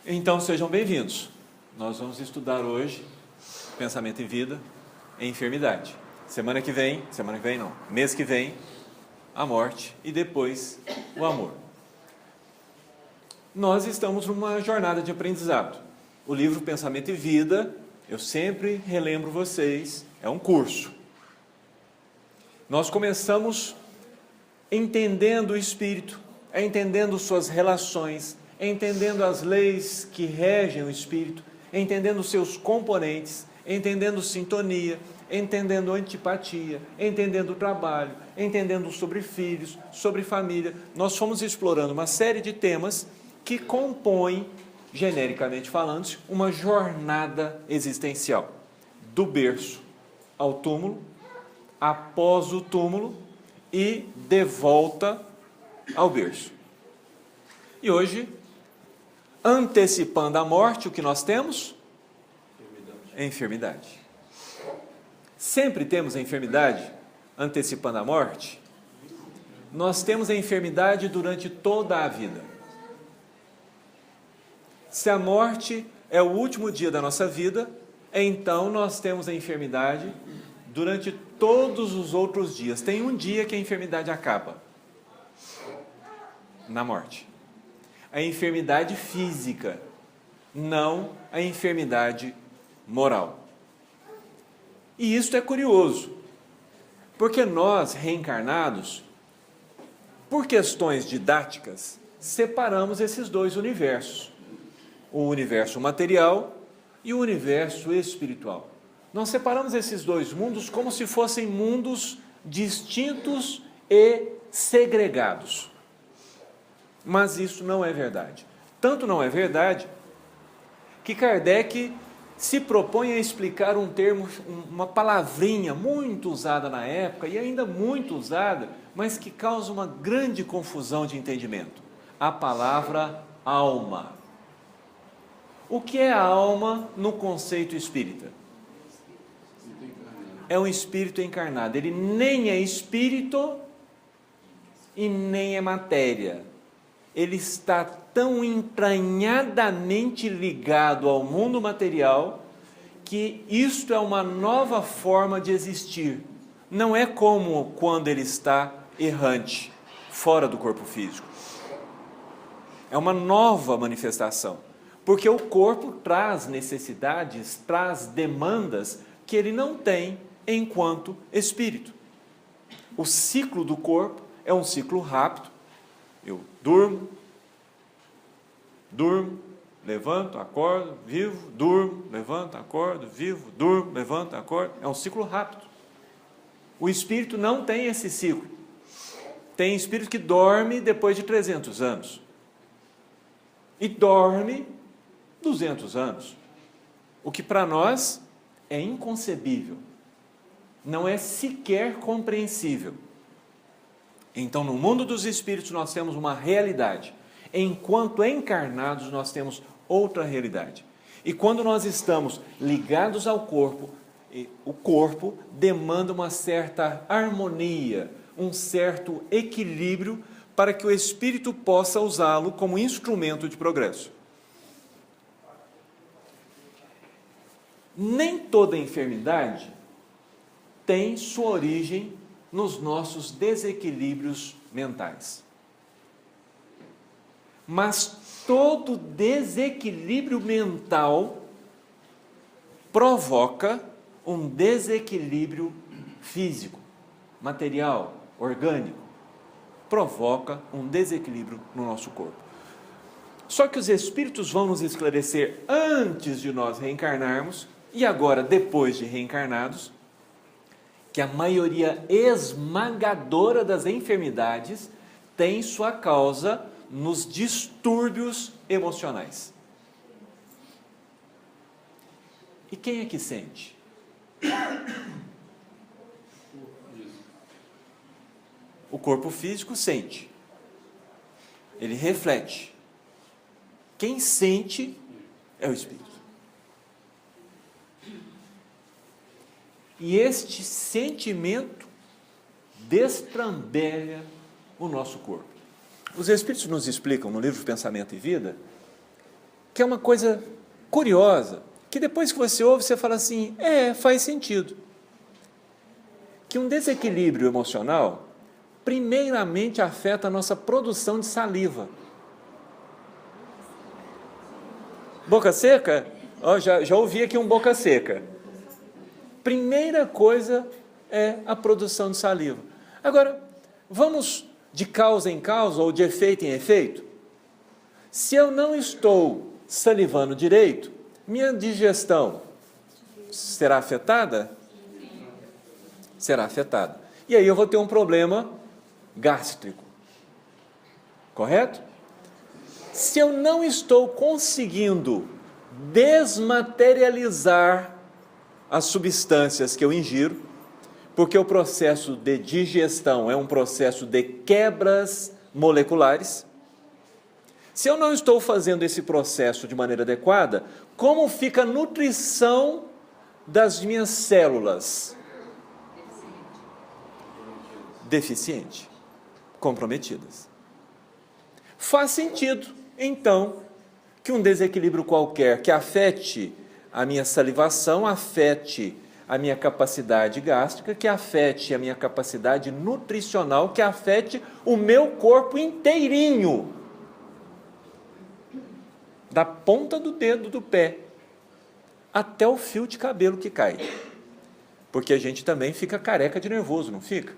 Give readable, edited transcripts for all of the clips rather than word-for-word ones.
Então sejam bem-vindos. Nós vamos estudar hoje Pensamento e Vida em Enfermidade. Mês que vem, a morte e depois o amor. Nós estamos numa jornada de aprendizado. O livro Pensamento e Vida, eu sempre relembro vocês, é um curso. Nós começamos entendendo o Espírito, entendendo suas relações, entendendo as leis que regem o Espírito, entendendo seus componentes, entendendo sintonia, entendendo antipatia, entendendo o trabalho, entendendo sobre filhos, sobre família. Nós fomos explorando uma série de temas que compõem, genericamente falando, uma jornada existencial, do berço ao túmulo, após o túmulo e de volta ao berço. E hoje, antecipando a morte, o que nós temos? Enfermidade. Sempre temos a enfermidade antecipando a morte? Nós temos a enfermidade durante toda a vida. Se a morte é o último dia da nossa vida, então nós temos a enfermidade durante todos os outros dias. Tem um dia que a enfermidade acaba. Na morte. A enfermidade física, não a enfermidade moral. E isso é curioso, porque nós, reencarnados, por questões didáticas, separamos esses dois universos, o universo material e o universo espiritual. Nós separamos esses dois mundos como se fossem mundos distintos e segregados. Mas isso não é verdade. Tanto não é verdade que Kardec se propõe a explicar um termo, uma palavrinha muito usada na época e ainda muito usada, mas que causa uma grande confusão de entendimento. A palavra alma. O que é a alma no conceito espírita? É um espírito encarnado. Ele nem é espírito e nem é matéria. Ele está tão entranhadamente ligado ao mundo material que isto é uma nova forma de existir. Não é como quando ele está errante, fora do corpo físico. É uma nova manifestação, porque o corpo traz necessidades, traz demandas que ele não tem enquanto espírito. O ciclo do corpo é um ciclo rápido. Eu durmo, levanto, acordo, vivo, durmo, levanto, acordo, vivo, durmo, levanto, acordo. É um ciclo rápido. O espírito não tem esse ciclo. Tem espírito que dorme depois de 300 anos. E dorme 200 anos. O que para nós é inconcebível. Não é sequer compreensível. Então, no mundo dos espíritos, nós temos uma realidade. Enquanto encarnados, nós temos outra realidade. E quando nós estamos ligados ao corpo, o corpo demanda uma certa harmonia, um certo equilíbrio para que o espírito possa usá-lo como instrumento de progresso. Nem toda enfermidade tem sua origem nos nossos desequilíbrios mentais. Mas todo desequilíbrio mental provoca um desequilíbrio físico, material, orgânico. Provoca um desequilíbrio no nosso corpo. Só que os espíritos vão nos esclarecer antes de nós reencarnarmos, e agora depois de reencarnados, que a maioria esmagadora das enfermidades tem sua causa nos distúrbios emocionais. E quem é que sente? O corpo físico sente. Ele reflete. Quem sente é o espírito. E este sentimento destrambelha o nosso corpo. Os Espíritos nos explicam no livro Pensamento e Vida que é uma coisa curiosa, que depois que você ouve, você fala assim, faz sentido. Que um desequilíbrio emocional, primeiramente afeta a nossa produção de saliva. Boca seca? Já ouvi aqui um boca seca. Primeira coisa é a produção de saliva. Agora, vamos de causa em causa ou de efeito em efeito? Se eu não estou salivando direito, minha digestão será afetada? Será afetada. E aí eu vou ter um problema gástrico. Correto? Se eu não estou conseguindo desmaterializar as substâncias que eu ingiro, porque o processo de digestão é um processo de quebras moleculares, se eu não estou fazendo esse processo de maneira adequada, como fica a nutrição das minhas células? Deficiente, comprometidas. Faz sentido, então, que um desequilíbrio qualquer que afete a minha salivação, afete a minha capacidade gástrica, que afete a minha capacidade nutricional, que afete o meu corpo inteirinho, da ponta do dedo do pé até o fio de cabelo que cai. Porque a gente também fica careca de nervoso, não fica?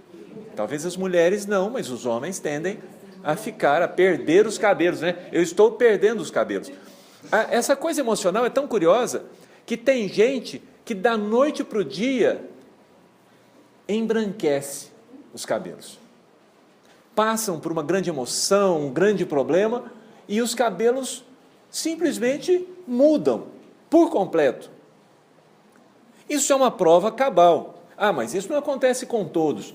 Talvez as mulheres não, mas os homens tendem a perder os cabelos, né? Eu estou perdendo os cabelos. Essa coisa emocional é tão curiosa que tem gente que da noite para o dia embranquece os cabelos. Passam por uma grande emoção, um grande problema, e os cabelos simplesmente mudam por completo. Isso é uma prova cabal. Mas isso não acontece com todos.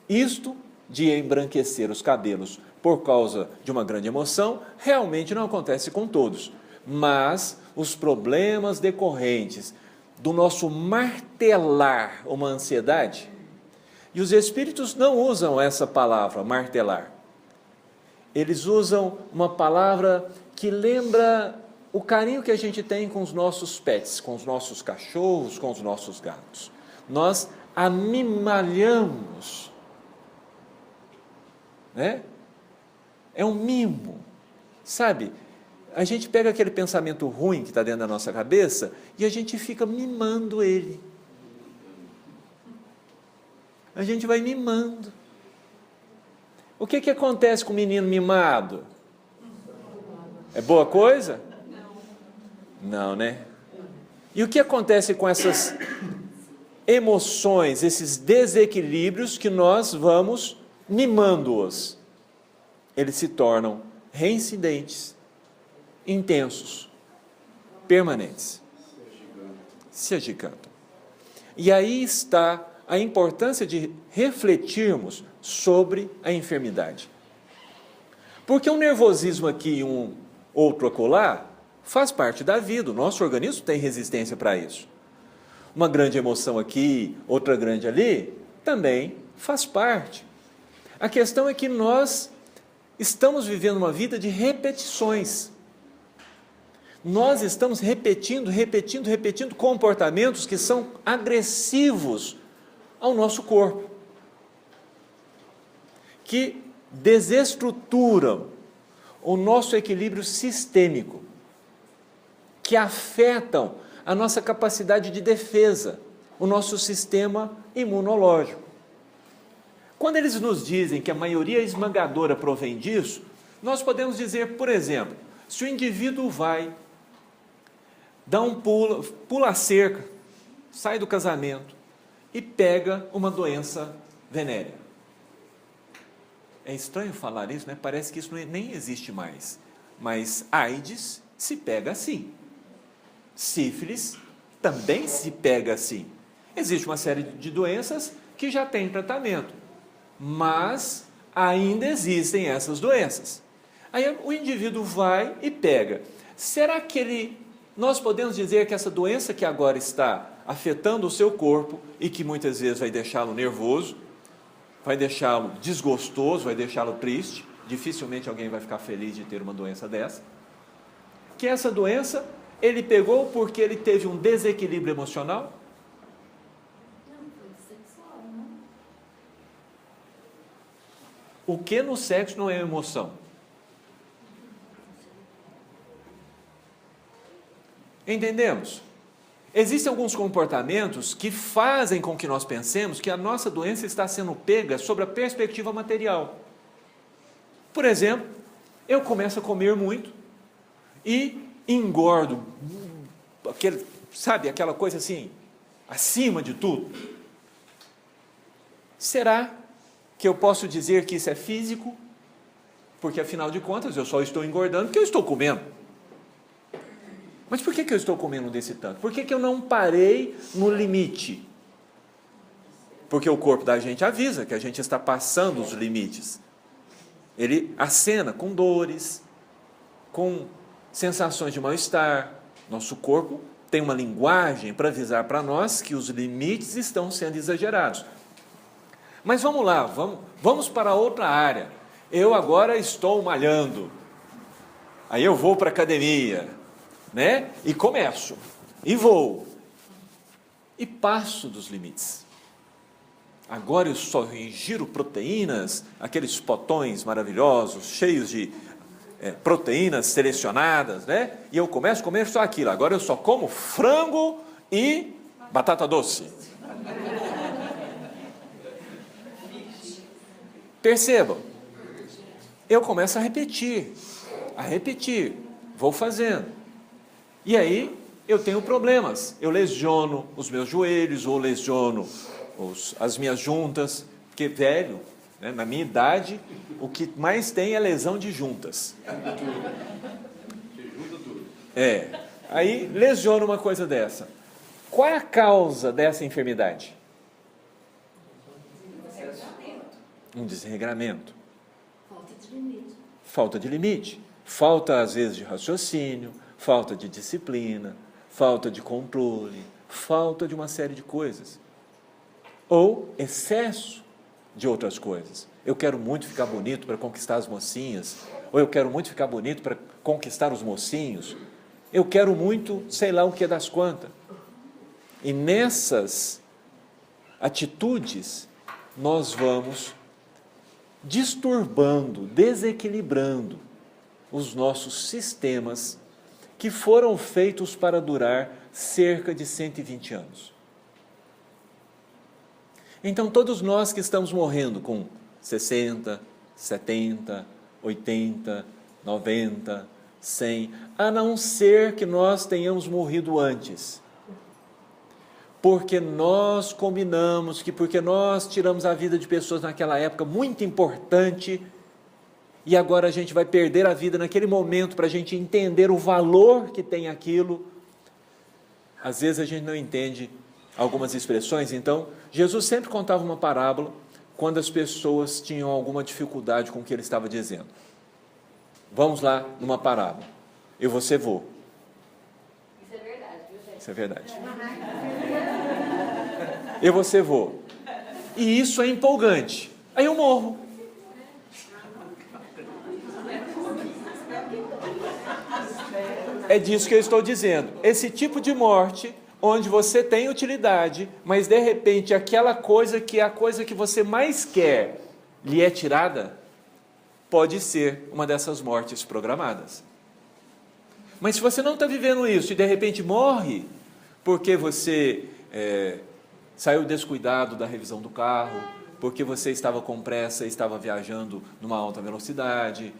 Isto de embranquecer os cabelos por causa de uma grande emoção, realmente não acontece com todos. Mas os problemas decorrentes do nosso martelar uma ansiedade, e os espíritos não usam essa palavra, martelar. Eles usam uma palavra que lembra o carinho que a gente tem com os nossos pets, com os nossos cachorros, com os nossos gatos. Nós amimalhamos, né? É um mimo, sabe? A gente pega aquele pensamento ruim que está dentro da nossa cabeça e a gente fica mimando ele. A gente vai mimando. O que acontece com o menino mimado? É boa coisa? Não, né? E o que acontece com essas emoções, esses desequilíbrios que nós vamos mimando-os? Eles se tornam reincidentes, intensos, permanentes, se agigantam. E aí está a importância de refletirmos sobre a enfermidade. Porque um nervosismo aqui e um outro acolá faz parte da vida, o nosso organismo tem resistência para isso. Uma grande emoção aqui, outra grande ali, também faz parte. A questão é que nós estamos vivendo uma vida de repetições. Nós estamos repetindo comportamentos que são agressivos ao nosso corpo, que desestruturam o nosso equilíbrio sistêmico, que afetam a nossa capacidade de defesa, o nosso sistema imunológico. Quando eles nos dizem que a maioria esmagadora provém disso, nós podemos dizer, por exemplo, se o indivíduo vai, dá um pulo, pula a cerca, sai do casamento e pega uma doença venérea. É estranho falar isso, né? Parece que isso nem existe mais. Mas AIDS se pega assim. Sífilis também se pega assim. Existe uma série de doenças que já têm tratamento, mas ainda existem essas doenças. Aí o indivíduo vai e pega. Será que nós podemos dizer que essa doença que agora está afetando o seu corpo e que muitas vezes vai deixá-lo nervoso, vai deixá-lo desgostoso, vai deixá-lo triste, dificilmente alguém vai ficar feliz de ter uma doença dessa. que essa doença ele pegou porque ele teve um desequilíbrio emocional? Não, foi sexual, não? O que no sexo não é emoção? Entendemos? Existem alguns comportamentos que fazem com que nós pensemos que a nossa doença está sendo pega sobre a perspectiva material. Por exemplo, eu começo a comer muito e engordo, sabe, aquela coisa assim, acima de tudo. Será que eu posso dizer que isso é físico? Porque afinal de contas eu só estou engordando porque eu estou comendo. Mas por que eu estou comendo desse tanto? Por que eu não parei no limite? Porque o corpo da gente avisa que a gente está passando os limites. Ele acena com dores, com sensações de mal-estar. Nosso corpo tem uma linguagem para avisar para nós que os limites estão sendo exagerados. Mas vamos lá, vamos para outra área. Eu agora estou malhando. Aí eu vou para a academia, né? E começo, e vou, e passo dos limites. Agora eu só ingiro proteínas, aqueles potões maravilhosos, cheios de proteínas selecionadas, né? E eu começo a comer só aquilo. Agora eu só como frango e batata doce. Percebam, eu começo a repetir, vou fazendo. E aí eu tenho problemas, eu lesiono os meus joelhos, ou lesiono as minhas juntas, porque velho, né, na minha idade, o que mais tem é lesão de juntas. Aí lesiona uma coisa dessa. Qual é a causa dessa enfermidade? Um desregramento. Falta de limite. Falta, às vezes, de raciocínio, falta de disciplina, falta de controle, falta de uma série de coisas. Ou excesso de outras coisas. Eu quero muito ficar bonito para conquistar as mocinhas, ou eu quero muito ficar bonito para conquistar os mocinhos. Eu quero muito, sei lá o que das quantas. E nessas atitudes, nós vamos disturbando, desequilibrando os nossos sistemas que foram feitos para durar cerca de 120 anos. Então, todos nós que estamos morrendo com 60, 70, 80, 90, 100, a não ser que nós tenhamos morrido antes. Porque nós combinamos que porque nós tiramos a vida de pessoas naquela época muito importante, e agora a gente vai perder a vida naquele momento para a gente entender o valor que tem aquilo. Às vezes a gente não entende algumas expressões. Então, Jesus sempre contava uma parábola quando as pessoas tinham alguma dificuldade com o que ele estava dizendo. Vamos lá numa parábola. Eu, você, vou. Isso é verdade, viu, gente? Isso é verdade. Eu, você, vou. E isso é empolgante. Aí eu morro. É disso que eu estou dizendo. Esse tipo de morte, onde você tem utilidade, mas de repente aquela coisa que é a coisa que você mais quer, lhe é tirada, pode ser uma dessas mortes programadas. Mas se você não está vivendo isso e de repente morre, porque você saiu descuidado da revisão do carro, porque você estava com pressa e estava viajando numa alta velocidade.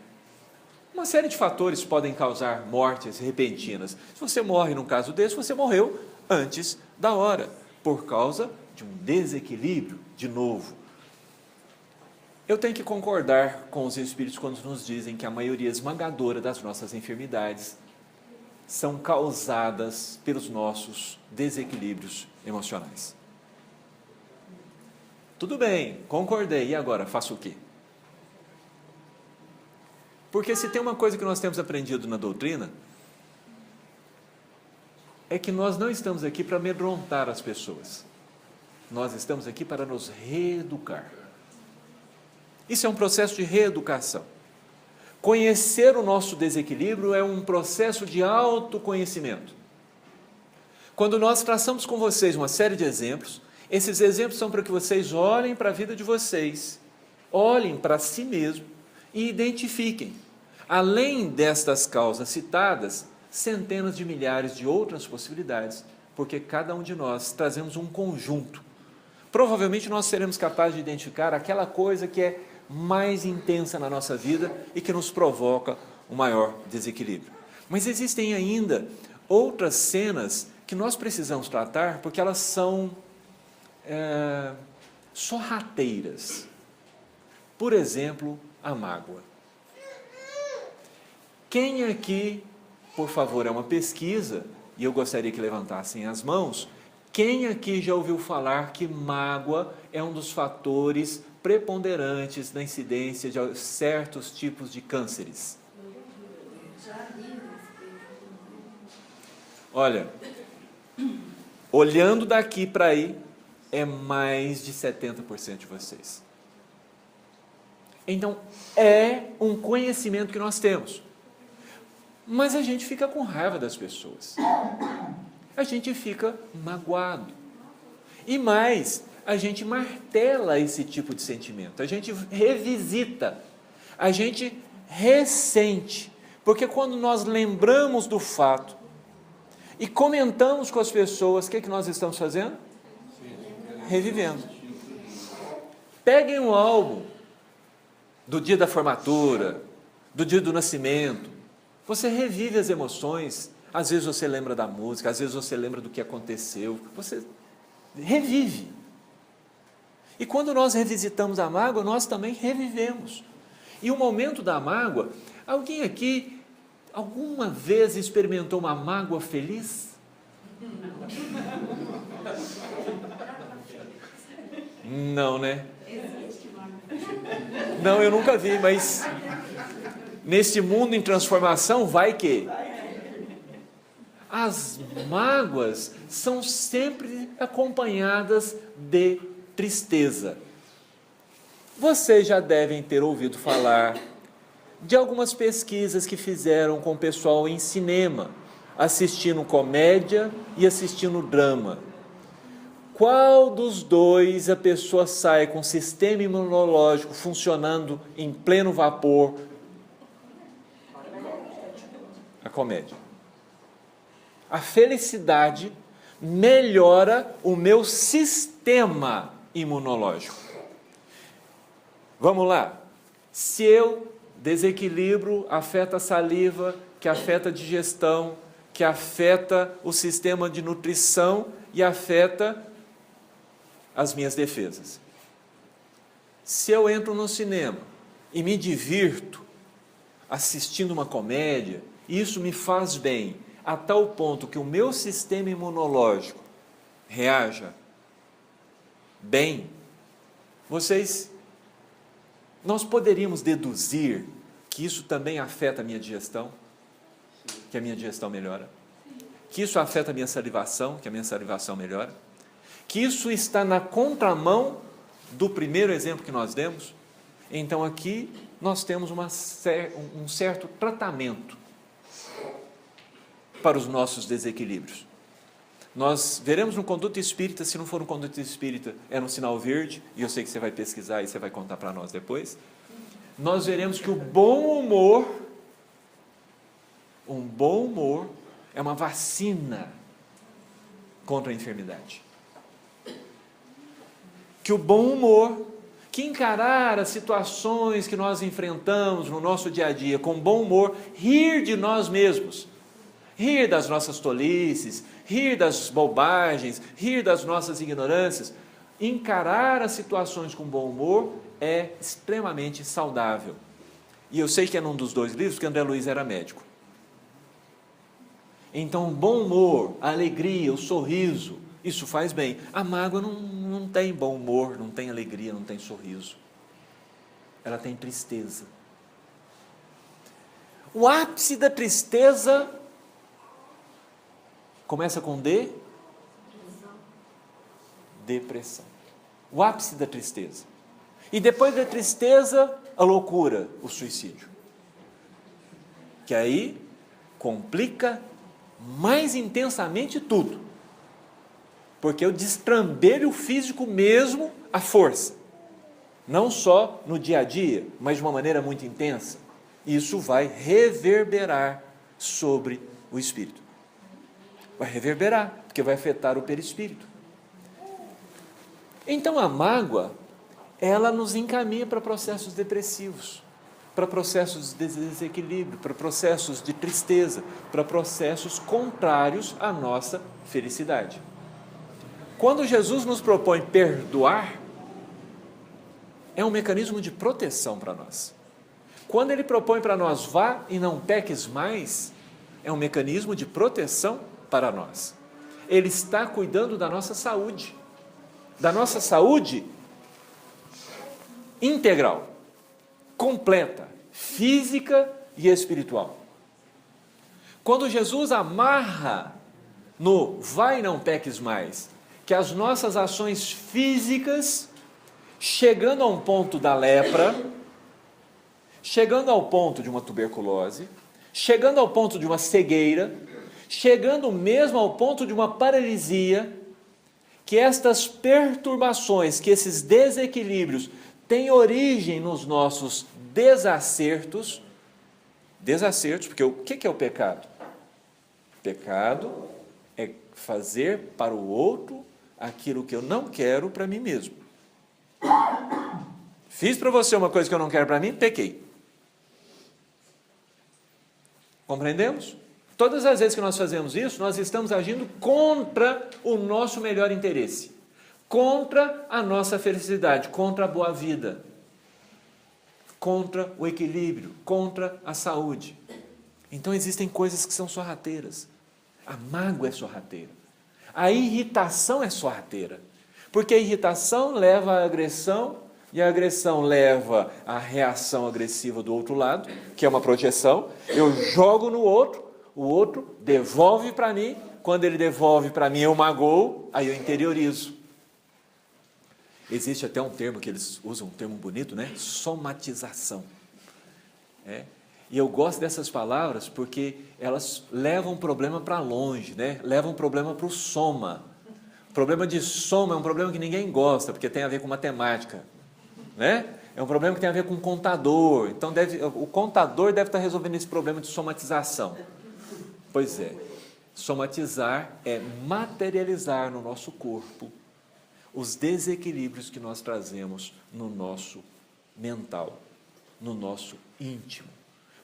Uma série de fatores podem causar mortes repentinas. Se você morre num caso desse, você morreu antes da hora, por causa de um desequilíbrio, de novo. Eu tenho que concordar com os Espíritos quando nos dizem que a maioria esmagadora das nossas enfermidades são causadas pelos nossos desequilíbrios emocionais. Tudo bem, concordei, e agora, faço o quê? Porque se tem uma coisa que nós temos aprendido na doutrina, é que nós não estamos aqui para amedrontar as pessoas. Nós estamos aqui para nos reeducar. Isso é um processo de reeducação. Conhecer o nosso desequilíbrio é um processo de autoconhecimento. Quando nós traçamos com vocês uma série de exemplos, esses exemplos são para que vocês olhem para a vida de vocês, olhem para si mesmo e identifiquem, além destas causas citadas, centenas de milhares de outras possibilidades, porque cada um de nós trazemos um conjunto. Provavelmente nós seremos capazes de identificar aquela coisa que é mais intensa na nossa vida e que nos provoca um maior desequilíbrio. Mas existem ainda outras cenas que nós precisamos tratar porque elas são sorrateiras. Por exemplo, a mágoa. Quem aqui, por favor, é uma pesquisa, e eu gostaria que levantassem as mãos, quem aqui já ouviu falar que mágoa é um dos fatores preponderantes na incidência de certos tipos de cânceres? Olha, olhando daqui para aí, é mais de 70% de vocês. Então, é um conhecimento que nós temos. Mas a gente fica com raiva das pessoas. A gente fica magoado. E mais, a gente martela esse tipo de sentimento. A gente revisita. A gente ressente. Porque quando nós lembramos do fato e comentamos com as pessoas, o que nós estamos fazendo? Revivendo. Peguem um álbum do dia da formatura, do dia do nascimento. Você revive as emoções. Às vezes você lembra da música, às vezes você lembra do que aconteceu. Você revive. E quando nós revisitamos a mágoa, nós também revivemos. E o momento da mágoa, alguém aqui alguma vez experimentou uma mágoa feliz? Não, né? Não, eu nunca vi, mas nesse mundo em transformação, vai que as mágoas são sempre acompanhadas de tristeza. Vocês já devem ter ouvido falar de algumas pesquisas que fizeram com o pessoal em cinema, assistindo comédia e assistindo drama. Qual dos dois a pessoa sai com o sistema imunológico funcionando em pleno vapor? A comédia. A felicidade melhora o meu sistema imunológico. Vamos lá. Se eu desequilíbrio afeta a saliva, que afeta a digestão, que afeta o sistema de nutrição e afeta as minhas defesas. Se eu entro no cinema e me divirto assistindo uma comédia, isso me faz bem, a tal ponto que o meu sistema imunológico reaja bem, nós poderíamos deduzir que isso também afeta a minha digestão, que a minha digestão melhora, que isso afeta a minha salivação, que a minha salivação melhora, que isso está na contramão do primeiro exemplo que nós demos. Então aqui nós temos um certo tratamento para os nossos desequilíbrios. Nós veremos no Conduta Espírita, se não for no Conduta Espírita, é no sinal verde, e eu sei que você vai pesquisar e você vai contar para nós depois. Nós veremos que um bom humor é uma vacina contra a enfermidade. Que o bom humor, que encarar as situações que nós enfrentamos no nosso dia a dia com bom humor, rir de nós mesmos, rir das nossas tolices, rir das bobagens, rir das nossas ignorâncias, encarar as situações com bom humor é extremamente saudável. E eu sei que é num dos dois livros que André Luiz era médico. Então, o bom humor, a alegria, o sorriso, isso faz bem. A mágoa não tem bom humor, não tem alegria, não tem sorriso. Ela tem tristeza. O ápice da tristeza começa com D? Depressão. O ápice da tristeza. E depois da tristeza, a loucura, o suicídio. que aí complica mais intensamente tudo. Porque eu destrambelho o físico mesmo à força. Não só no dia a dia, mas de uma maneira muito intensa. Isso vai reverberar sobre o espírito. Vai reverberar, porque vai afetar o perispírito. Então a mágoa, ela nos encaminha para processos depressivos, para processos de desequilíbrio, para processos de tristeza, para processos contrários à nossa felicidade. Quando Jesus nos propõe perdoar, é um mecanismo de proteção para nós. Quando Ele propõe para nós, vá e não peques mais, é um mecanismo de proteção para nós. Ele está cuidando da nossa saúde integral, completa, física e espiritual. Quando Jesus amarra no vai e não peques mais, que as nossas ações físicas, chegando a um ponto da lepra, chegando ao ponto de uma tuberculose, chegando ao ponto de uma cegueira, chegando mesmo ao ponto de uma paralisia, que estas perturbações, que esses desequilíbrios têm origem nos nossos desacertos, porque o que é o pecado? Pecado é fazer para o outro aquilo que eu não quero para mim mesmo. Fiz para você uma coisa que eu não quero para mim, pequei. Compreendemos? Todas as vezes que nós fazemos isso, nós estamos agindo contra o nosso melhor interesse, contra a nossa felicidade, contra a boa vida, contra o equilíbrio, contra a saúde. Então existem coisas que são sorrateiras. A mágoa é sorrateira. A irritação é sorrateira. Porque a irritação leva à agressão, e a agressão leva à reação agressiva do outro lado, que é uma projeção. Eu jogo no outro, o outro devolve para mim. Quando ele devolve para mim, eu magoo, aí eu interiorizo. Existe até um termo que eles usam, um termo bonito, né? Somatização. E eu gosto dessas palavras porque elas levam o problema para longe, né? Levam o problema para o soma. O problema de soma é um problema que ninguém gosta, porque tem a ver com matemática, né? É um problema que tem a ver com contador. Então o contador deve estar resolvendo esse problema de somatização. Pois é, somatizar é materializar no nosso corpo os desequilíbrios que nós trazemos no nosso mental, no nosso íntimo.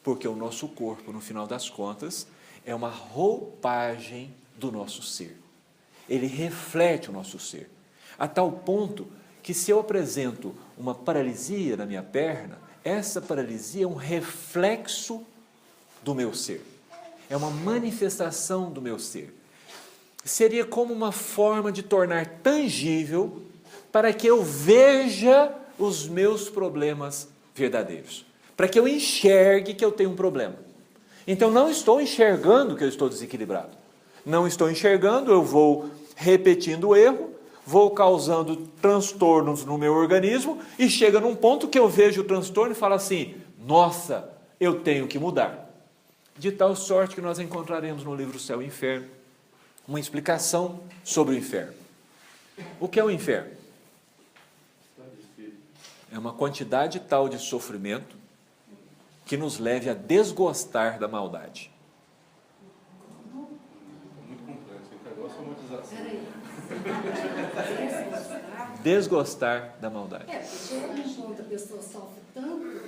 Porque o nosso corpo, no final das contas, é uma roupagem do nosso ser. Ele reflete o nosso ser. A tal ponto que se eu apresento uma paralisia na minha perna, essa paralisia é um reflexo do meu ser. É uma manifestação do meu ser. Seria como uma forma de tornar tangível para que eu veja os meus problemas verdadeiros. Para que eu enxergue que eu tenho um problema. Então não estou enxergando que eu estou desequilibrado. Não estou enxergando, eu vou repetindo o erro, vou causando transtornos no meu organismo e chega num ponto que eu vejo o transtorno e falo assim, nossa, eu tenho que mudar. De tal sorte que nós encontraremos no livro Céu e Inferno uma explicação sobre o inferno. O que é o inferno? É uma quantidade tal de sofrimento que nos leve a desgostar da maldade. Muito complexo, entregou a somatização. Desgostar da maldade. Porque chega um ponto, a pessoa sofre tanto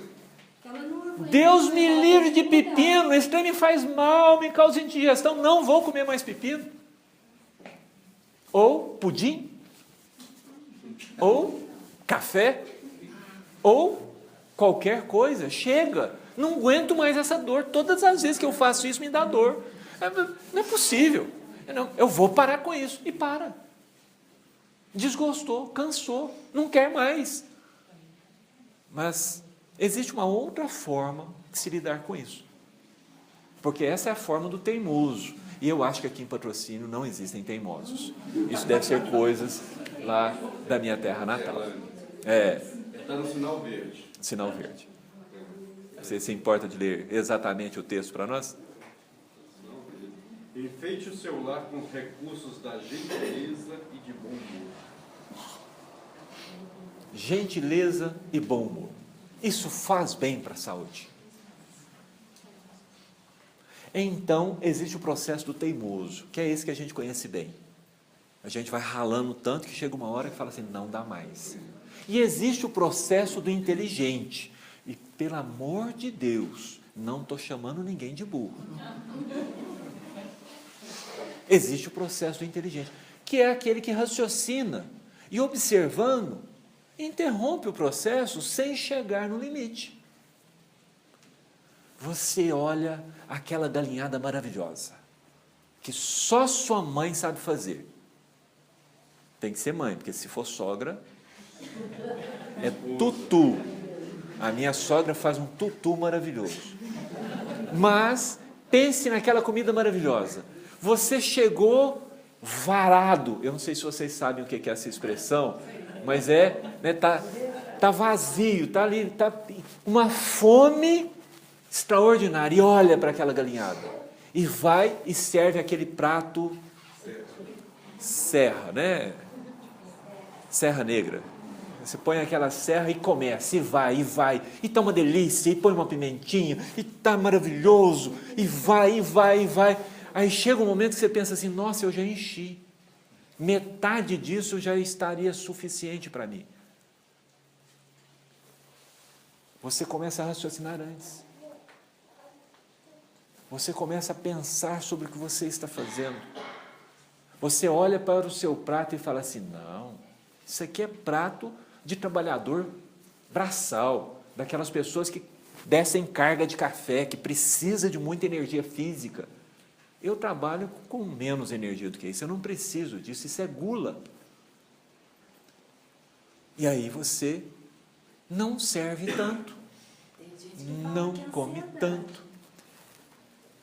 que ela não aguenta. Deus me livre de pepino, esse trem me faz mal, me causa indigestão, não vou comer mais pepino. Ou pudim, ou café, ou qualquer coisa, chega, não aguento mais essa dor, todas as vezes que eu faço isso me dá dor, não é possível, eu vou parar com isso, e para, desgostou, cansou, não quer mais, mas existe uma outra forma de se lidar com isso, porque essa é a forma do teimoso, e eu acho que aqui em Patrocínio não existem teimosos, isso deve ser coisas lá da minha terra natal, Está no sinal verde. Sinal verde. Você se importa de ler exatamente o texto para nós? Enfeite o seu lar com recursos da gentileza e de bom humor. Gentileza e bom humor. Isso faz bem para a saúde. Então, existe o processo do teimoso, que é esse que a gente conhece bem. A gente vai ralando tanto que chega uma hora que fala assim, não dá mais. E existe o processo do inteligente. E, pelo amor de Deus, não estou chamando ninguém de burro. Existe o processo do inteligente, que é aquele que raciocina e, observando, interrompe o processo sem chegar no limite. Você olha aquela galinhada maravilhosa, que só sua mãe sabe fazer. Tem que ser mãe, porque se for sogra, é tutu. A minha sogra faz um tutu maravilhoso. Mas pense naquela comida maravilhosa. Você chegou varado. Eu não sei se vocês sabem o que é essa expressão, mas tá vazio, tá ali, tá uma fome extraordinária. E olha para aquela galinhada. E vai e serve aquele prato serra, né? Serra negra. Você põe aquela serra e começa, e vai, e tá uma delícia, e põe uma pimentinha, e tá maravilhoso, e vai. Aí chega um momento que você pensa assim, nossa, eu já enchi. Metade disso já estaria suficiente para mim. Você começa a raciocinar antes. Você começa a pensar sobre o que você está fazendo. Você olha para o seu prato e fala assim, não, isso aqui é prato de trabalhador braçal, daquelas pessoas que descem carga de café, que precisa de muita energia física. Eu trabalho com menos energia do que isso, eu não preciso disso, isso é gula. E aí você não serve tanto, não come tanto.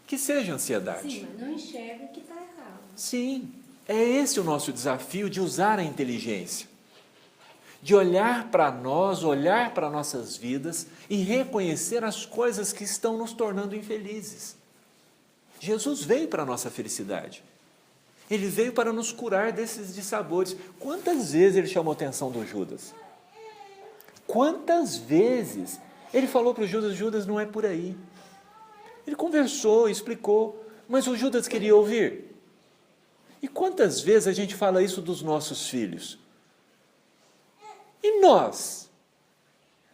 Que seja ansiedade. Sim, mas não enxerga que está errado. Sim, é esse o nosso desafio de usar a inteligência. De olhar para nós, olhar para nossas vidas e reconhecer as coisas que estão nos tornando infelizes. Jesus veio para a nossa felicidade. Ele veio para nos curar desses dissabores. Quantas vezes ele chamou a atenção do Judas? Quantas vezes ele falou para o Judas, Judas, não é por aí. Ele conversou, explicou, mas o Judas queria ouvir. E quantas vezes a gente fala isso dos nossos filhos? E nós?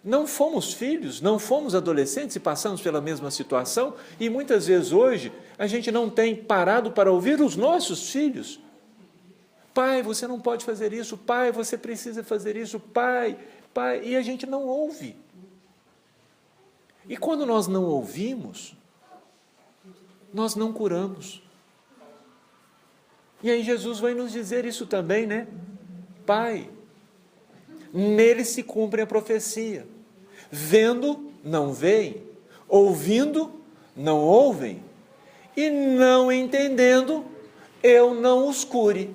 Não fomos filhos, não fomos adolescentes e passamos pela mesma situação? E muitas vezes hoje a gente não tem parado para ouvir os nossos filhos. Pai, você não pode fazer isso. Pai, você precisa fazer isso. Pai. E a gente não ouve. E quando nós não ouvimos, nós não curamos. E aí Jesus vai nos dizer isso também, né? Pai, nele se cumpre a profecia. Vendo, não veem. Ouvindo, não ouvem. E não entendendo, eu não os cure.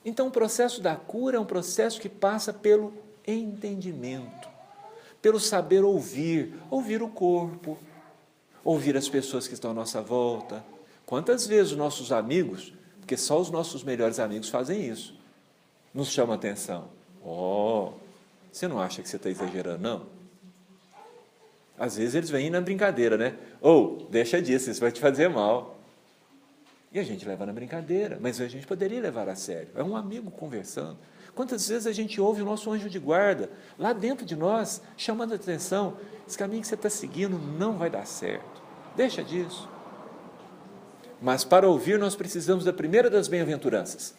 Então o processo da cura é um processo que passa pelo entendimento, pelo saber ouvir o corpo, ouvir as pessoas que estão à nossa volta. Quantas vezes os nossos amigos, porque só os nossos melhores amigos fazem isso, nos chamam a atenção. Você não acha que você está exagerando, não? Às vezes eles vêm na brincadeira, né? Deixa disso, isso vai te fazer mal. E a gente leva na brincadeira, mas a gente poderia levar a sério. É um amigo conversando. Quantas vezes a gente ouve o nosso anjo de guarda, lá dentro de nós, chamando a atenção, esse caminho que você está seguindo não vai dar certo. Deixa disso. Mas para ouvir nós precisamos da primeira das bem-aventuranças.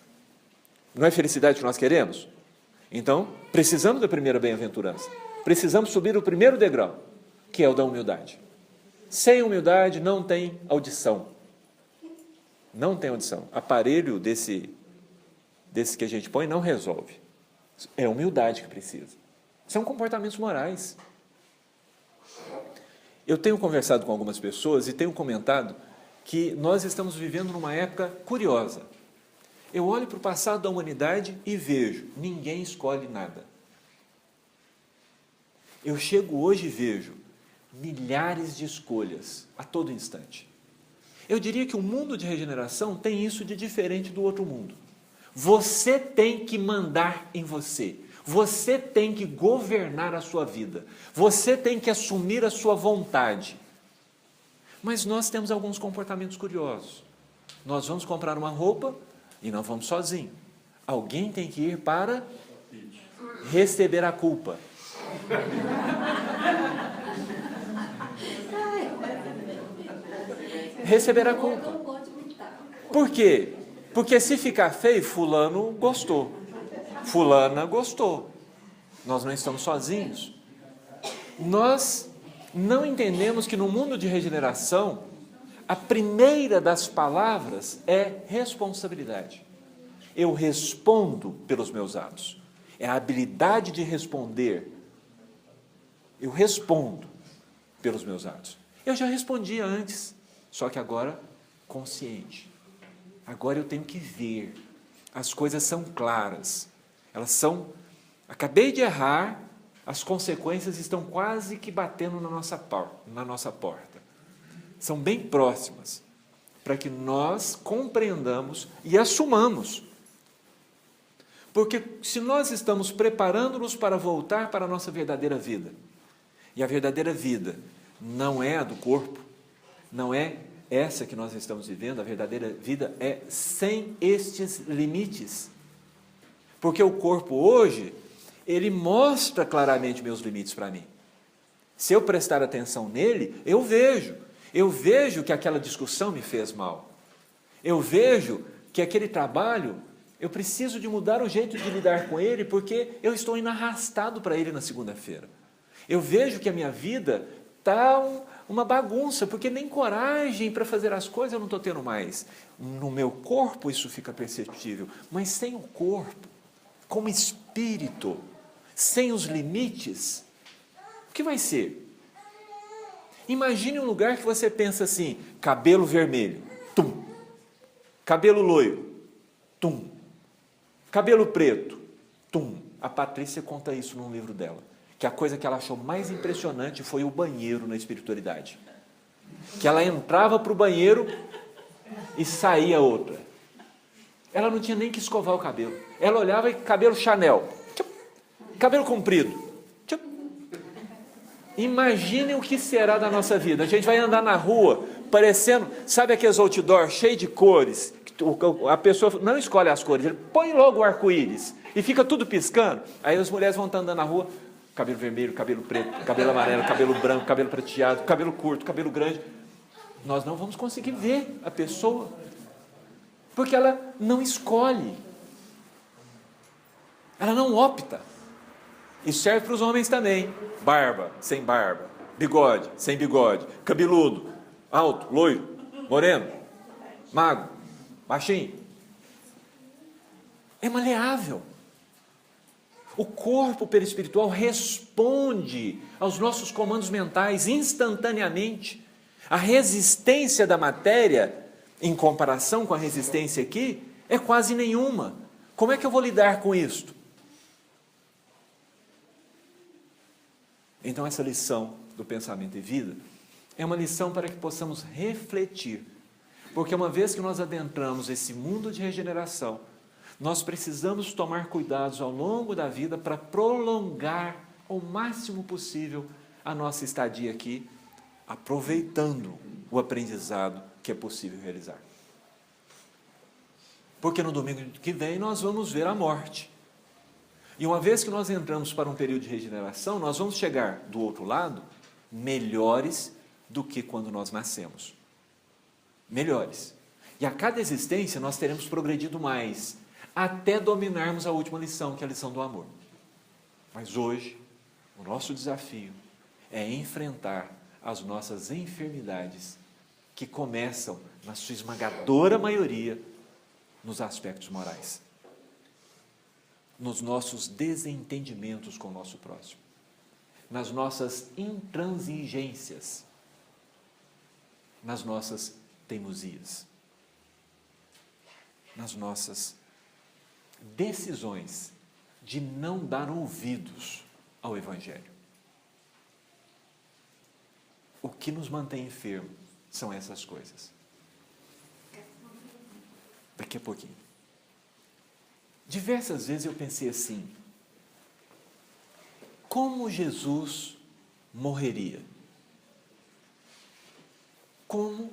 Não é felicidade que nós queremos? Então, precisamos da primeira bem-aventurança. Precisamos subir o primeiro degrau, que é o da humildade. Sem humildade não tem audição. Não tem audição. Aparelho desse que a gente põe não resolve. É a humildade que precisa. São comportamentos morais. Eu tenho conversado com algumas pessoas e tenho comentado que nós estamos vivendo numa época curiosa. Eu olho para o passado da humanidade e vejo, ninguém escolhe nada. Eu chego hoje e vejo milhares de escolhas a todo instante. Eu diria que o mundo de regeneração tem isso de diferente do outro mundo. Você tem que mandar em você. Você tem que governar a sua vida. Você tem que assumir a sua vontade. Mas nós temos alguns comportamentos curiosos. Nós vamos comprar uma roupa e não vamos sozinhos. Alguém tem que ir para receber a culpa. Receber a culpa. Não pode lutar. Por quê? Porque se ficar feio, fulano gostou. Fulana gostou. Nós não estamos sozinhos. Nós não entendemos que no mundo de regeneração, a primeira das palavras é responsabilidade. Eu respondo pelos meus atos. É a habilidade de responder. Eu respondo pelos meus atos. Eu já respondia antes, só que agora consciente. Agora eu tenho que ver. As coisas são claras. Elas são... Acabei de errar, as consequências estão quase que batendo na nossa porta. São bem próximas, para que nós compreendamos e assumamos. Porque se nós estamos preparando-nos para voltar para a nossa verdadeira vida, e a verdadeira vida não é a do corpo, não é essa que nós estamos vivendo, a verdadeira vida é sem estes limites. Porque o corpo hoje, ele mostra claramente meus limites para mim. Se eu prestar atenção nele, eu vejo que aquela discussão me fez mal. Eu vejo que aquele trabalho, eu preciso de mudar o jeito de lidar com ele, porque eu estou indo arrastado para ele na segunda-feira. Eu vejo que a minha vida está uma bagunça, porque nem coragem para fazer as coisas eu não estou tendo mais. No meu corpo isso fica perceptível, mas sem o corpo, como espírito, sem os limites, o que vai ser? Imagine um lugar que você pensa assim, cabelo vermelho, tum, cabelo loiro, tum, cabelo preto, tum. A Patrícia conta isso num livro dela, que a coisa que ela achou mais impressionante foi o banheiro na espiritualidade. Que ela entrava para o banheiro e saía outra. Ela não tinha nem que escovar o cabelo. Ela olhava e cabelo Chanel, cabelo comprido. Imaginem o que será da nossa vida. A gente vai andar na rua parecendo, sabe aqueles outdoor cheio de cores? A pessoa não escolhe as cores, ele põe logo o arco-íris e fica tudo piscando. Aí as mulheres vão estar andando na rua, cabelo vermelho, cabelo preto, cabelo amarelo, cabelo branco, cabelo prateado, cabelo curto, cabelo grande. Nós não vamos conseguir ver a pessoa, porque ela não escolhe. Ela não opta. Isso serve para os homens também. Barba, sem barba. Bigode, sem bigode. Cabeludo, alto, loiro, moreno, magro, baixinho. É maleável. O corpo perispiritual responde aos nossos comandos mentais instantaneamente. A resistência da matéria, em comparação com a resistência aqui, é quase nenhuma. Como é que eu vou lidar com isto? Então, essa lição do pensamento e vida é uma lição para que possamos refletir. Porque uma vez que nós adentramos esse mundo de regeneração, nós precisamos tomar cuidados ao longo da vida para prolongar o máximo possível a nossa estadia aqui, aproveitando o aprendizado que é possível realizar. Porque no domingo que vem nós vamos ver a morte. E uma vez que nós entramos para um período de regeneração, nós vamos chegar do outro lado melhores do que quando nós nascemos. Melhores. E a cada existência nós teremos progredido mais, até dominarmos a última lição, que é a lição do amor. Mas hoje, o nosso desafio é enfrentar as nossas enfermidades, que começam, na sua esmagadora maioria, nos aspectos morais. Nos nossos desentendimentos com o nosso próximo, nas nossas intransigências, nas nossas teimosias, nas nossas decisões de não dar ouvidos ao Evangelho. o que nos mantém enfermos são essas coisas. Daqui a pouquinho. Diversas vezes eu pensei assim: como Jesus morreria? Como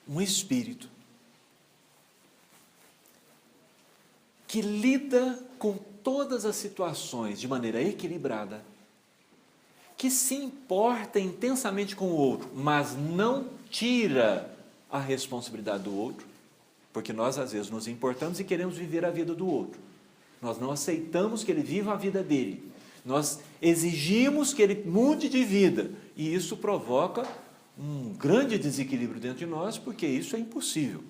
um espírito que lida com todas as situações de maneira equilibrada, que se importa intensamente com o outro, mas não tira a responsabilidade do outro, porque nós às vezes nos importamos e queremos viver a vida do outro. Nós não aceitamos que ele viva a vida dele. Nós exigimos que ele mude de vida, e isso provoca um grande desequilíbrio dentro de nós, porque isso é impossível.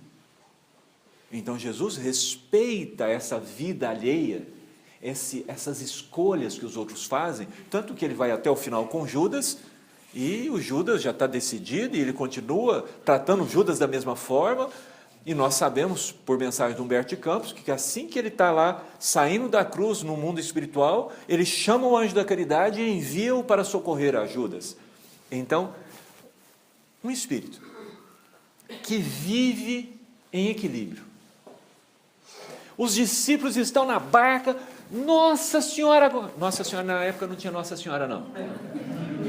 Então Jesus respeita essa vida alheia, essas escolhas que os outros fazem, tanto que ele vai até o final com Judas, e o Judas já está decidido, e ele continua tratando Judas da mesma forma, e nós sabemos, por mensagem de Humberto de Campos, que assim que ele está lá, saindo da cruz no mundo espiritual, ele chama o anjo da caridade e envia-o para socorrer a Judas. Então, um espírito que vive em equilíbrio. Os discípulos estão na barca, Nossa Senhora na época não tinha Nossa Senhora não.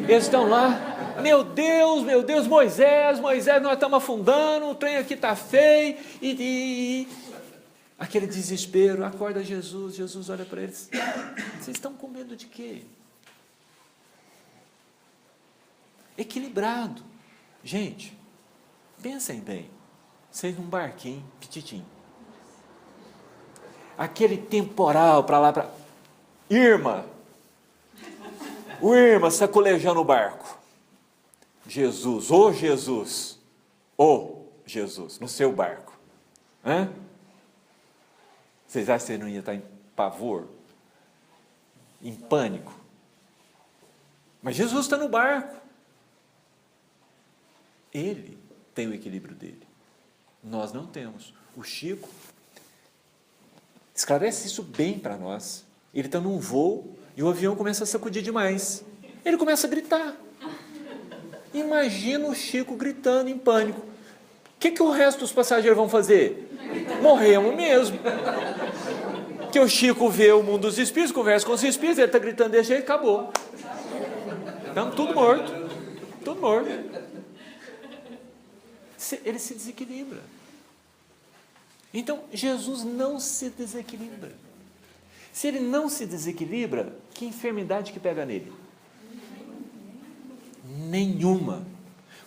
Eles estão lá, meu Deus, Moisés, nós estamos afundando, o trem aqui está feio, e aquele desespero, acorda Jesus olha para eles, vocês estão com medo de quê? Equilibrado. Gente, pensem bem, vocês num barquinho pititinho, aquele temporal para lá, para Irma sacolejando o barco, Jesus, no seu barco, vocês acham que você não ia estar em pavor, em pânico? Mas Jesus está no barco, ele tem o equilíbrio dele, nós não temos. O Chico esclarece isso bem para nós. Ele está num voo e o avião começa a sacudir demais, ele começa a gritar. Imagina o Chico gritando em pânico. O que o resto dos passageiros vão fazer? Morremos mesmo. Que o Chico vê o mundo dos espíritos, conversa com os espíritos, ele está gritando desse jeito, acabou. Estamos tudo morto. Ele se desequilibra. Então, Jesus não se desequilibra. Se ele não se desequilibra, que enfermidade que pega nele? Nenhuma.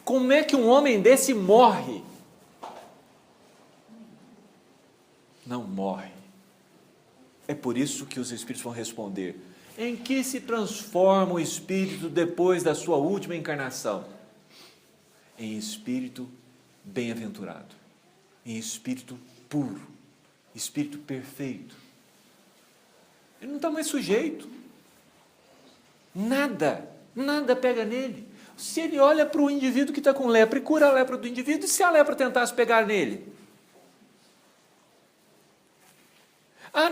Como é que um homem desse morre? Não morre. É por isso que os espíritos vão responder: em que se transforma o espírito depois da sua última encarnação? Em espírito bem-aventurado, em espírito puro, espírito perfeito. Ele não está mais sujeito. Nada pega nele. Se ele olha para o indivíduo que está com lepra e cura a lepra do indivíduo, e se a lepra tentasse pegar nele?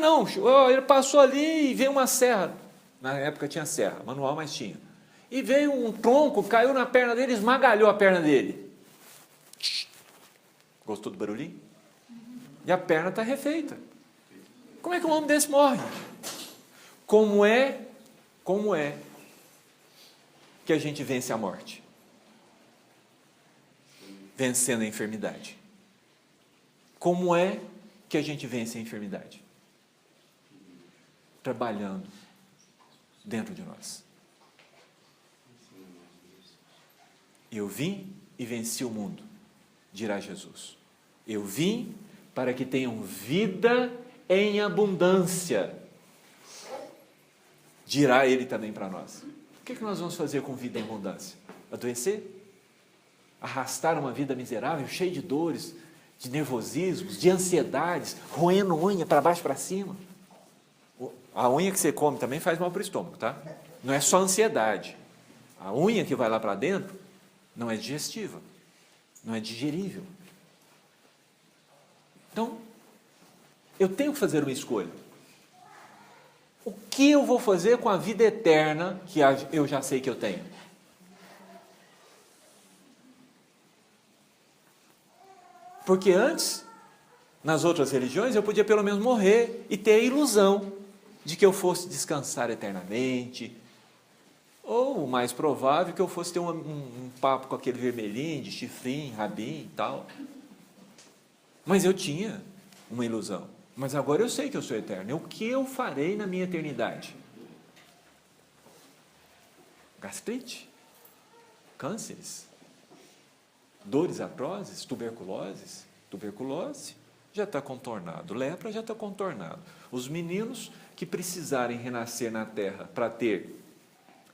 Não, ele passou ali e veio uma serra. Na época tinha serra, manual, mas tinha. E veio um tronco, caiu na perna dele, esmagalhou a perna dele. Gostou do barulhinho? E a perna está refeita. Como é que um homem desse morre? Como é que a gente vence a morte? Vencendo a enfermidade. Como é que a gente vence a enfermidade? Trabalhando dentro de nós. Eu vim e venci o mundo, dirá Jesus. Eu vim para que tenham vida em abundância, dirá ele também para nós. O que nós vamos fazer com vida em abundância? Adoecer? Arrastar uma vida miserável, cheia de dores, de nervosismos, de ansiedades, roendo unha para baixo e para cima? A unha que você come também faz mal para o estômago, tá? Não é só ansiedade. A unha que vai lá para dentro não é digestiva, não é digerível. Então, eu tenho que fazer uma escolha. O que eu vou fazer com a vida eterna que eu já sei que eu tenho? Porque antes, nas outras religiões, eu podia pelo menos morrer e ter a ilusão de que eu fosse descansar eternamente, ou o mais provável, que eu fosse ter um papo com aquele vermelhinho, de chifrinho, rabinho e tal. Mas eu tinha uma ilusão. Mas agora eu sei que eu sou eterno. O que eu farei na minha eternidade? Gastrite, cânceres, dores atrozes, tuberculose. Tuberculose já está contornado, lepra já está contornado. Os meninos que precisarem renascer na terra para ter,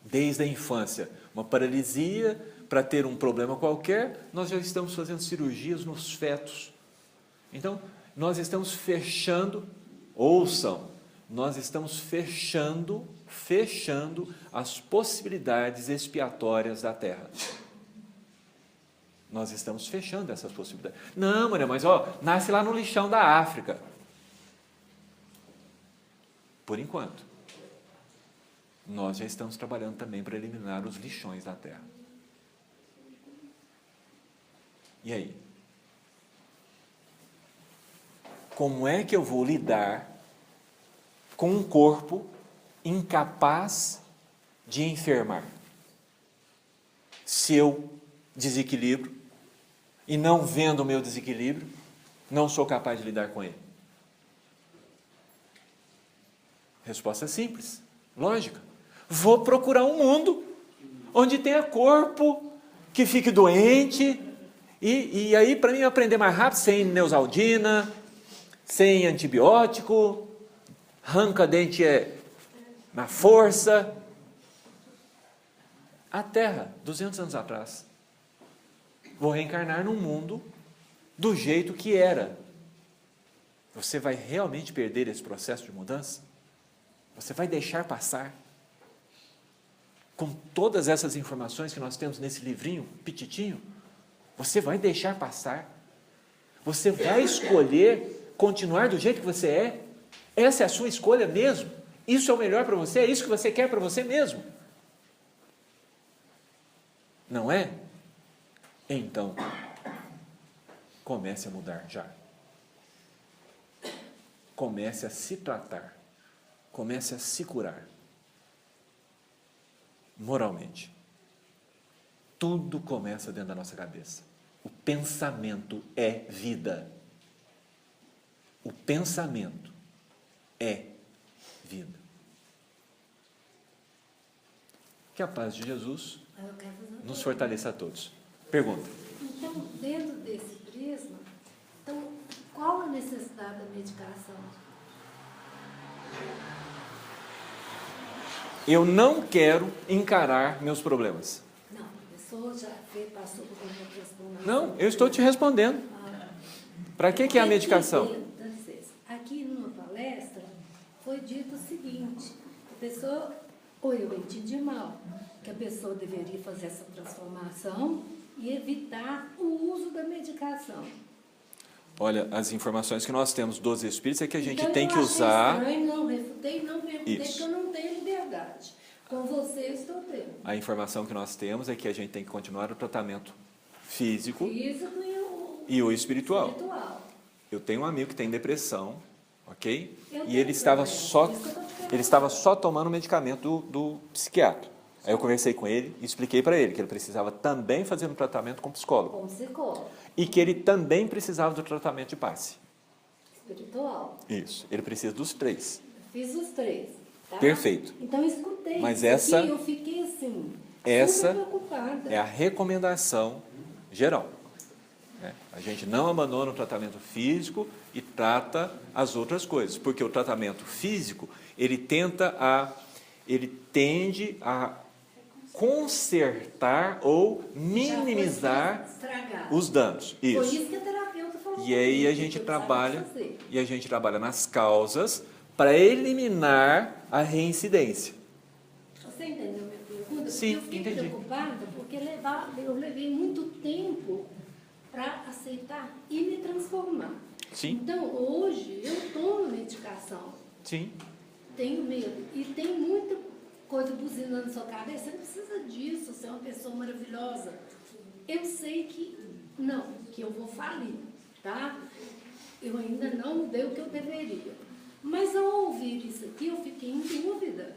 desde a infância, uma paralisia, para ter um problema qualquer, nós já estamos fazendo cirurgias nos fetos. Então, nós estamos fechando, ouçam, nós estamos fechando as possibilidades expiatórias da terra. Nós estamos fechando essas possibilidades. Não, Maria, mas nasce lá no lixão da África. Por enquanto. Nós já estamos trabalhando também para eliminar os lixões da terra. E aí? Como é que eu vou lidar com um corpo incapaz de enfermar? Se eu desequilibro e não vendo o meu desequilíbrio, não sou capaz de lidar com ele? Resposta simples, lógica. Vou procurar um mundo onde tenha corpo que fique doente e aí, para mim aprender mais rápido, sem Neosaldina, sem antibiótico, arranca-dente na força. A Terra, 200 anos atrás. Vou reencarnar num mundo do jeito que era. Você vai realmente perder esse processo de mudança? Você vai deixar passar? Com todas essas informações que nós temos nesse livrinho pititinho, você vai deixar passar? Você vai escolher continuar do jeito que você é? Essa é a sua escolha mesmo? Isso é o melhor para você? É isso que você quer para você mesmo? Não é? Então, comece a mudar já. Comece a se tratar. Comece a se curar. Moralmente. Tudo começa dentro da nossa cabeça. O pensamento é vida. O pensamento é vida. Que a paz de Jesus nos fortaleça a todos. Pergunta. Então, dentro desse prisma, então, qual a necessidade da medicação? Eu não quero encarar meus problemas. Não, a pessoa já passou por uma transformação. Não, eu estou te respondendo. Para que é a medicação? Dá licença. Aqui numa palestra foi dito o seguinte: a pessoa, ou eu entendi mal, que a pessoa deveria fazer essa transformação e evitar o uso da medicação. Olha, as informações que nós temos dos espíritos é que a gente Então, tem que eu achei usar. Estranho, não refutei, não perguntei, Isso. porque eu não tenho liberdade. Com você eu estou tendo. A informação que nós temos é que a gente tem que continuar o tratamento físico Físico e o espiritual. espiritual. Eu tenho um amigo que tem depressão, ok? Eu E tenho ele estava também. só, Isso que eu tô te falando. ele estava só tomando medicamento do psiquiatra. Aí eu conversei com ele e expliquei para ele que ele precisava também fazer um tratamento com psicólogo. Com psicólogo. E que ele também precisava do tratamento de passe. Espiritual. Isso, ele precisa dos 3. Fiz os 3. Tá? Perfeito. Então eu escutei. Mas isso essa- aqui, eu fiquei assim, essa super preocupada. É a recomendação geral. A gente não abandona o tratamento físico e trata as outras coisas, porque o tratamento físico, ele tende a consertar ou minimizar Já foi estragado. os danos. Foi Isso. isso que a terapeuta falou. E aí comigo, a gente que eu trabalha, precisava fazer. e a gente trabalha nas causas para eliminar a reincidência. Você entendeu a minha pergunta? Sim, Porque eu fiquei entendi. preocupada, porque eu levei muito tempo para aceitar e me transformar. Sim. Então, hoje, eu tomo medicação, Sim. tenho medo, e tem muita coisa buzinando na sua cabeça, você não precisa disso, você é uma pessoa maravilhosa. Eu sei que não, que eu vou falir, tá? Eu ainda não mudei o que eu deveria. Mas ao ouvir isso aqui, eu fiquei em dúvida.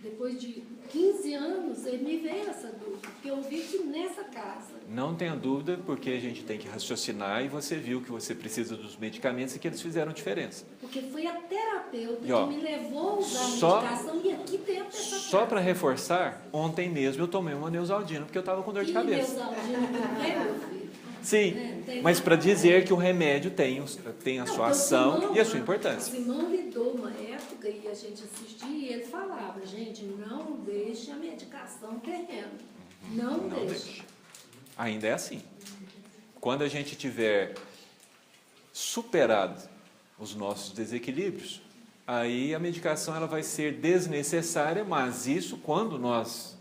Depois de 15 anos, me veio essa dúvida, porque eu vi que nessa casa... Não tenha dúvida, porque a gente tem que raciocinar e você viu que você precisa dos medicamentos e que eles fizeram diferença. Porque foi a terapeuta E, ó, que me levou a usar só- a medicação e aqui dentro dessa casa. Só para reforçar, ontem mesmo eu tomei uma Neosaldina, porque eu estava com dor de cabeça. Neosaldina também, meu filho? Sim, Tem mas para nada a dizer ver. que o remédio tem a Não, sua o ação Simão, e a sua importância. O Simão lidou uma época e a gente assistia e ele falava, gente, não deixe a medicação terreno. Não deixe. Ainda é assim. Quando a gente tiver superado os nossos desequilíbrios, aí a medicação ela vai ser desnecessária, mas isso quando nós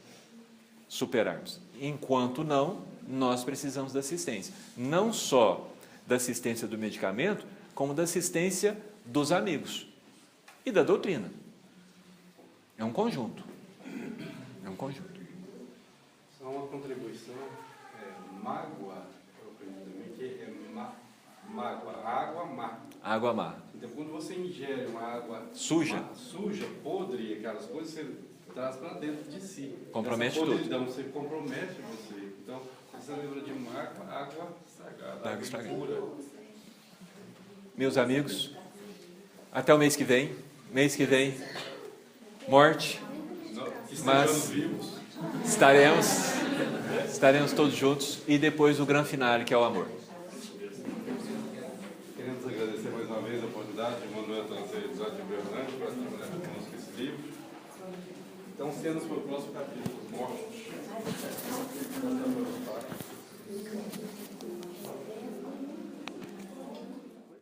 superarmos. Enquanto não, nós precisamos da assistência. Não só da assistência do medicamento, como da assistência dos amigos e da doutrina. É um conjunto. É um conjunto. Só uma contribuição. Mágoa, eu aprendi também que é mágoa, água má. Água má. Então, quando você ingere uma água Suja. suja, podre, aquelas coisas, você traz para dentro de si. Compromete Essa tudo. podridão, você compromete você. Então, você lembra de mágoa, água sagrada, Água sagrada. pura. Meus amigos, até o mês que vem. Mês que vem, morte, Que Mas- estejamos vivos. estaremos todos juntos e depois o grande finale, que é o amor. Queremos agradecer mais uma vez a oportunidade de Manuel Tanceiro de Bernardo para trabalhar conosco esse livro. Então, cenas para o próximo capítulo. Morte.